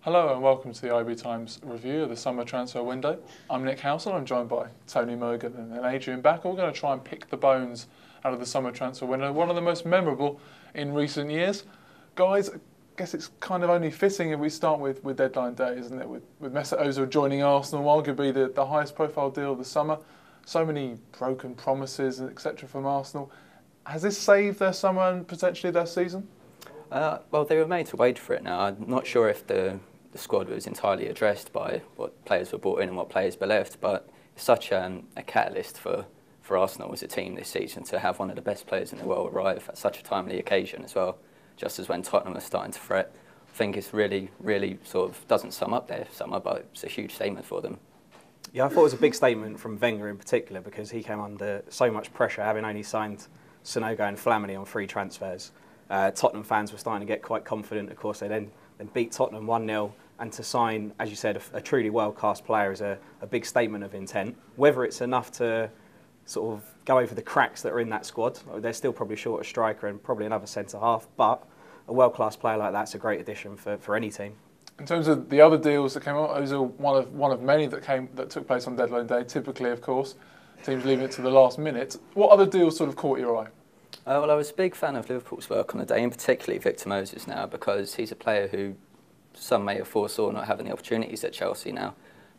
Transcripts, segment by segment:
Hello and welcome to the IBTimes review of the summer transfer window. I'm Nick Howson, I'm joined by Tony Mogan and Adrian Back. We're going to try and pick the bones out of the summer transfer window, one of the most memorable in recent years. Guys, I guess it's kind of only fitting if we start with deadline day, isn't it? With Mesut Özil joining Arsenal, arguably the highest profile deal of the summer. So many broken promises, etc. from Arsenal. Has this saved their summer and potentially their season? Well, they were made to wait for it now. I'm not sure if the squad was entirely addressed by what players were brought in and what players were left, but it's such a catalyst for Arsenal as a team this season to have one of the best players in the world arrive at such a timely occasion as well, just as when Tottenham are starting to fret. I think it's really sort of doesn't sum up their summer, but it's a huge statement for them. Yeah, I thought it was a big statement from Wenger in particular because he came under so much pressure, having only signed Sonogo and Fellaini on free transfers. Tottenham fans were starting to get quite confident. Of course, they then beat Tottenham 1-0, and to sign, as you said, a truly world-class player is a big statement of intent. Whether it's enough to sort of go over the cracks that are in that squad, they're still probably short a striker and probably another centre-half, but a world-class player like that's a great addition for any team. In terms of the other deals that came out, Ozil one of many that took place on deadline day. Typically, of course, teams leaving it to the last minute. What other deals sort of caught your eye? Well, I was a big fan of Liverpool's work on the day, and particularly Victor Moses now, because he's a player who some may have foresaw not having the opportunities at Chelsea now.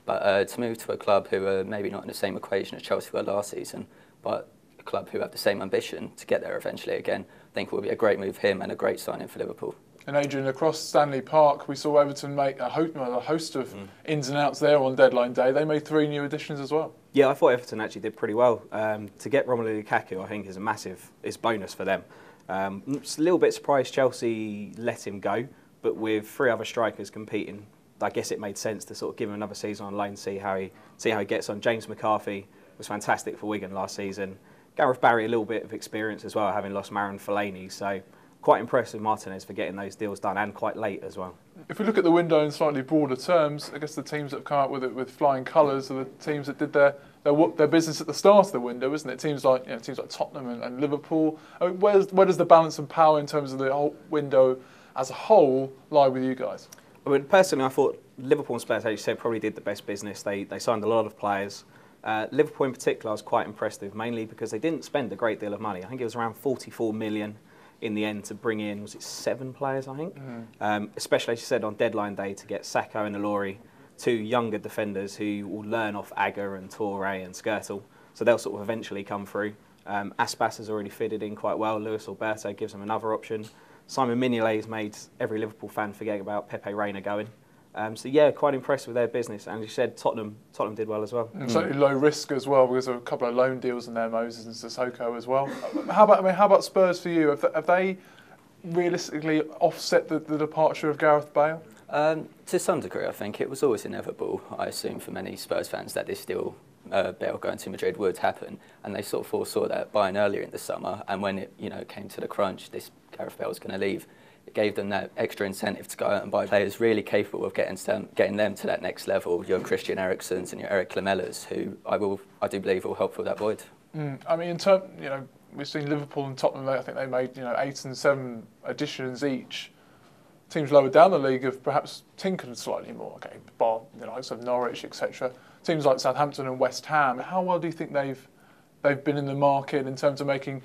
But to move to a club who are maybe not in the same equation as Chelsea were last season, but a club who have the same ambition to get there eventually again, I think will be a great move for him and a great signing for Liverpool. And Adrian, across Stanley Park, we saw Everton make a host of ins and outs there on deadline day. They made 3 new additions as well. Yeah, I thought Everton actually did pretty well. To get Romelu Lukaku, I think, is a massive bonus for them. Just a little bit surprised Chelsea let him go, but with 3 other strikers competing, I guess it made sense to sort of give him another season on loan, see how he gets on. James McCarthy was fantastic for Wigan last season. Gareth Bale, a little bit of experience as well, having lost Marouane Fellaini, so quite impressed with Martinez for getting those deals done, and quite late as well. If we look at the window in slightly broader terms, I guess the teams that have come out with it with flying colours are the teams that did their business at the start of the window, isn't it? Teams like Tottenham and Liverpool. I mean, where does the balance of power in terms of the whole window as a whole lie with you guys? I mean, personally, I thought Liverpool and Spurs, as you said, probably did the best business. They signed a lot of players. Liverpool in particular, I was quite impressed with, mainly because they didn't spend a great deal of money. I think it was around 44 million in the end to bring in, was it 7 players, I think? Especially, as you said, on deadline day to get Sacco and Ilori, 2 younger defenders who will learn off Agger and Toure and Skirtle. So they'll sort of eventually come through. Aspas has already fitted in quite well. Luis Alberto gives them another option. Simon Mignolet's made every Liverpool fan forget about Pepe Reina going. So yeah, quite impressed with their business. And as you said, Tottenham did well as well. And certainly low risk as well, because there were a couple of loan deals in there, Moses and Sissoko as well. How about Spurs for you? Have they realistically offset the departure of Gareth Bale? To some degree, I think it was always inevitable, I assume, for many Spurs fans that this deal, Bale going to Madrid, would happen, and they sort of foresaw that buying earlier in the summer. And when it came to the crunch, this Gareth Bale was going to leave. It gave them that extra incentive to go out and buy players really capable of getting them to that next level. Your Christian Eriksen's and your Eric Lamelas, who I do believe will help fill that void. I mean, we've seen Liverpool and Tottenham. I think they made 8 and 7 additions each. Teams lower down the league have perhaps tinkered slightly more. Okay, bar the likes of Norwich, etc. Teams like Southampton and West Ham. How well do you think they've been in the market in terms of making,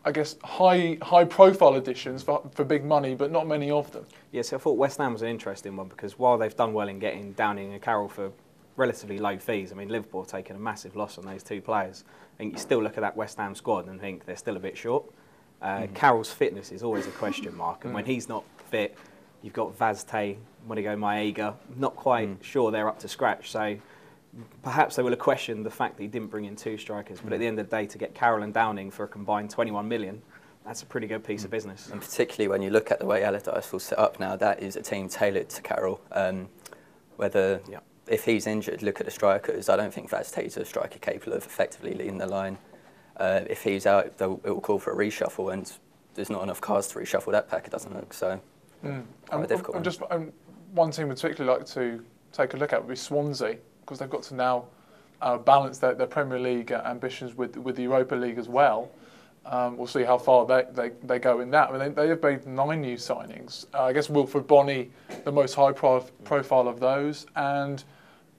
I guess, high profile additions for big money, but not many of them? Yes, I thought West Ham was an interesting one because while they've done well in getting Downing and Carroll for relatively low fees, I mean, Liverpool have taken a massive loss on those 2 players. I think you still look at that West Ham squad and think they're still a bit short. Carroll's fitness is always a question mark, and when he's not fit, you've got Vazte, Monigo Maega, not quite sure they're up to scratch. So perhaps they will have questioned the fact that he didn't bring in 2 strikers, but at the end of the day, to get Carroll and Downing for a combined 21 million, that's a pretty good piece of business. And particularly when you look at the way Allardyce will set up now, that is a team tailored to Carroll. If he's injured, look at the strikers. I don't think Vazte's a striker capable of effectively leading the line. If he's out, it will call for a reshuffle, and there's not enough cards to reshuffle that pack, it doesn't look so. Quite a difficult one. One team I'd particularly like to take a look at would be Swansea, because they've got to now balance their Premier League ambitions with the Europa League as well. We'll see how far they go in that. I mean, they have made 9 new signings. I guess Wilfred Bony, the most high profile of those, and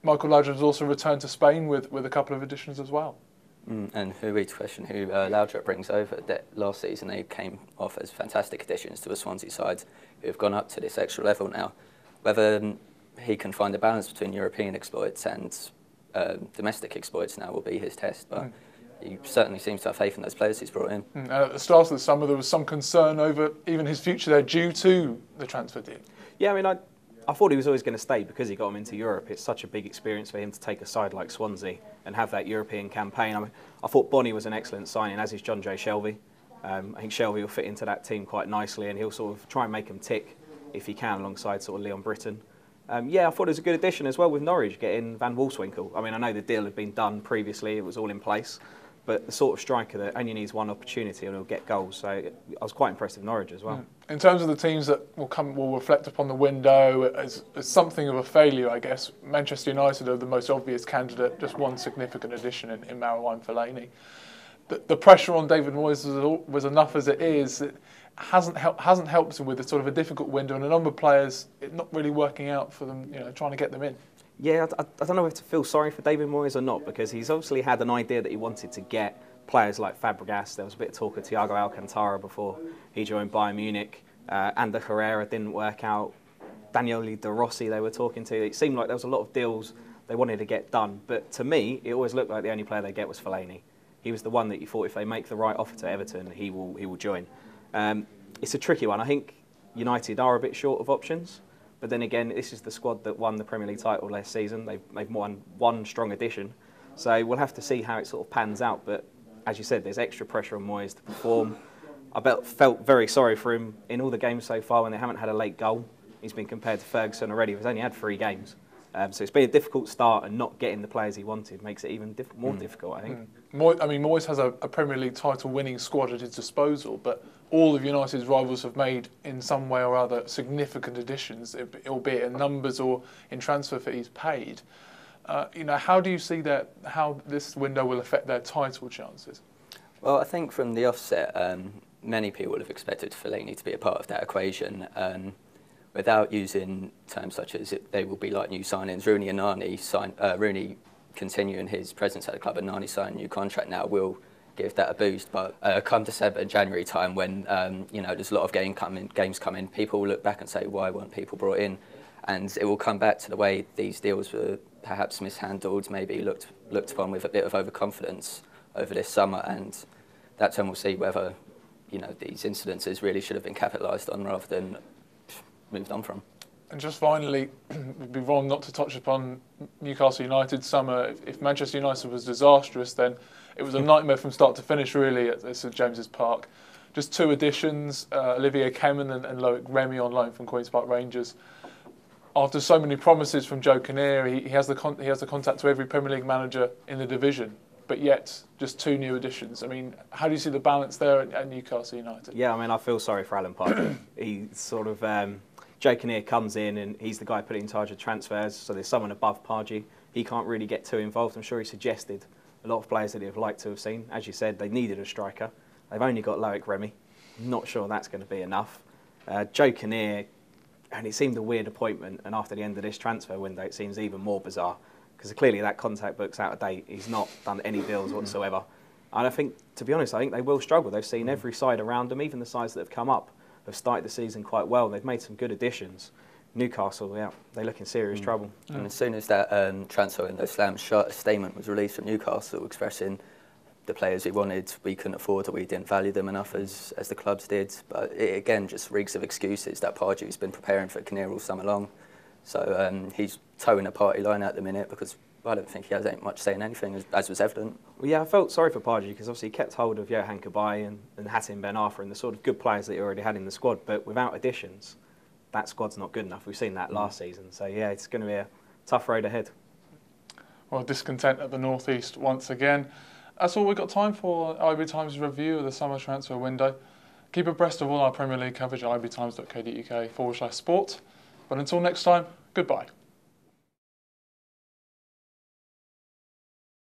Michael Laudrup has also returned to Spain with a couple of additions as well. And who reads question who Laudrup brings over? That last season they came off as fantastic additions to a Swansea side who have gone up to this extra level now. Whether he can find a balance between European exploits and domestic exploits now will be his test. But he certainly seems to have faith in those players he's brought in. At the start of the summer, there was some concern over even his future there due to the transfer deal. Yeah, I mean, I thought he was always going to stay because he got him into Europe. It's such a big experience for him to take a side like Swansea and have that European campaign. I mean, I thought Bony was an excellent signing, as is John Joe Shelvey. I think Shelvey will fit into that team quite nicely, and he'll sort of try and make him tick if he can, alongside sort of Leon Britton. Yeah, I thought it was a good addition as well with Norwich, getting Van Wolfswinkel. I mean, I know the deal had been done previously, it was all in place, but the sort of striker that only needs one opportunity and he'll get goals. So I was quite impressed with Norwich as well. In terms of the teams that will reflect upon the window as something of a failure, I guess, Manchester United are the most obvious candidate, just one significant addition in Marouane Fellaini. The pressure on David Moyes was enough as it is. It hasn't helped him with a sort of a difficult window, and a number of players, it not really working out for them, trying to get them in. Yeah, I don't know if to feel sorry for David Moyes or not, because he's obviously had an idea that he wanted to get players like Fabregas. There was a bit of talk of Thiago Alcantara before he joined Bayern Munich. Ander Herrera didn't work out. Daniele De Rossi they were talking to. It seemed like there was a lot of deals they wanted to get done. But to me, it always looked like the only player they get was Fellaini. He was the one that you thought if they make the right offer to Everton, he will join. It's a tricky one. I think United are a bit short of options. But then again, this is the squad that won the Premier League title last season. They've won one strong addition. So we'll have to see how it sort of pans out. But as you said, there's extra pressure on Moyes to perform. I felt very sorry for him in all the games so far when they haven't had a late goal. He's been compared to Ferguson already. He's only had 3 games. So it's been a difficult start, and not getting the players he wanted makes it even more difficult, I think. Moyes has a Premier League title-winning squad at his disposal, but all of United's rivals have made, in some way or other, significant additions, albeit in numbers or in transfer fees paid. How do you see how this window will affect their title chances? Well, I think from the offset, many people would have expected Fellaini to be a part of that equation. Without using terms such as they will be like new signings, Rooney and Nani Rooney continuing his presence at the club and Nani signing a new contract now will give that a boost. But come December and January time, when there's a lot of games coming, people will look back and say, why weren't people brought in? And it will come back to the way these deals were perhaps mishandled, maybe looked upon with a bit of overconfidence over this summer, and that's when we'll see whether these incidences really should have been capitalised on rather than moved on from. And just finally, it would be wrong not to touch upon Newcastle United's summer. If Manchester United was disastrous, then it was a nightmare from start to finish, really, at St James's Park. Just 2 additions, Olivier Kemen and Loic Remy on loan from Queen's Park Rangers. After so many promises from Joe Kinnear, he has the contact to every Premier League manager in the division, but yet just 2 new additions. I mean, how do you see the balance there at Newcastle United? Yeah, I mean, I feel sorry for Alan Pardew. He sort of... Joe Kinnear comes in and he's the guy put in charge of transfers, so there's someone above Pardew. He can't really get too involved. I'm sure he suggested a lot of players that he'd have liked to have seen. As you said, they needed a striker. They've only got Loic Remy. Not sure that's going to be enough. Joe Kinnear, and it seemed a weird appointment, and after the end of this transfer window it seems even more bizarre, because clearly that contact book's out of date. He's not done any deals whatsoever. And I think, to be honest, I think they will struggle. They've seen every side around them, even the sides that have come up, have started the season quite well. They've made some good additions. Newcastle, yeah, they look in serious trouble. And as soon as that transfer window slammed shut, a statement was released from Newcastle expressing the players we wanted, we couldn't afford, or we didn't value them enough as the clubs did. But it again just reeks of excuses that Pardew's been preparing for Kinnear all summer long. So he's towing a party line at the minute, because I don't think he has much say in anything, as was evident. Well, yeah, I felt sorry for Pardew, because obviously he kept hold of Johan Cabaye and Hatem Ben Arfa and the sort of good players that he already had in the squad, but without additions, that squad's not good enough. We've seen that last season. So yeah, it's going to be a tough road ahead. Well, discontent at the North East once again. That's all we've got time for. IBTimes review of the summer transfer window. Keep abreast of all our Premier League coverage at ibtimes.co.uk/sport. But until next time, goodbye.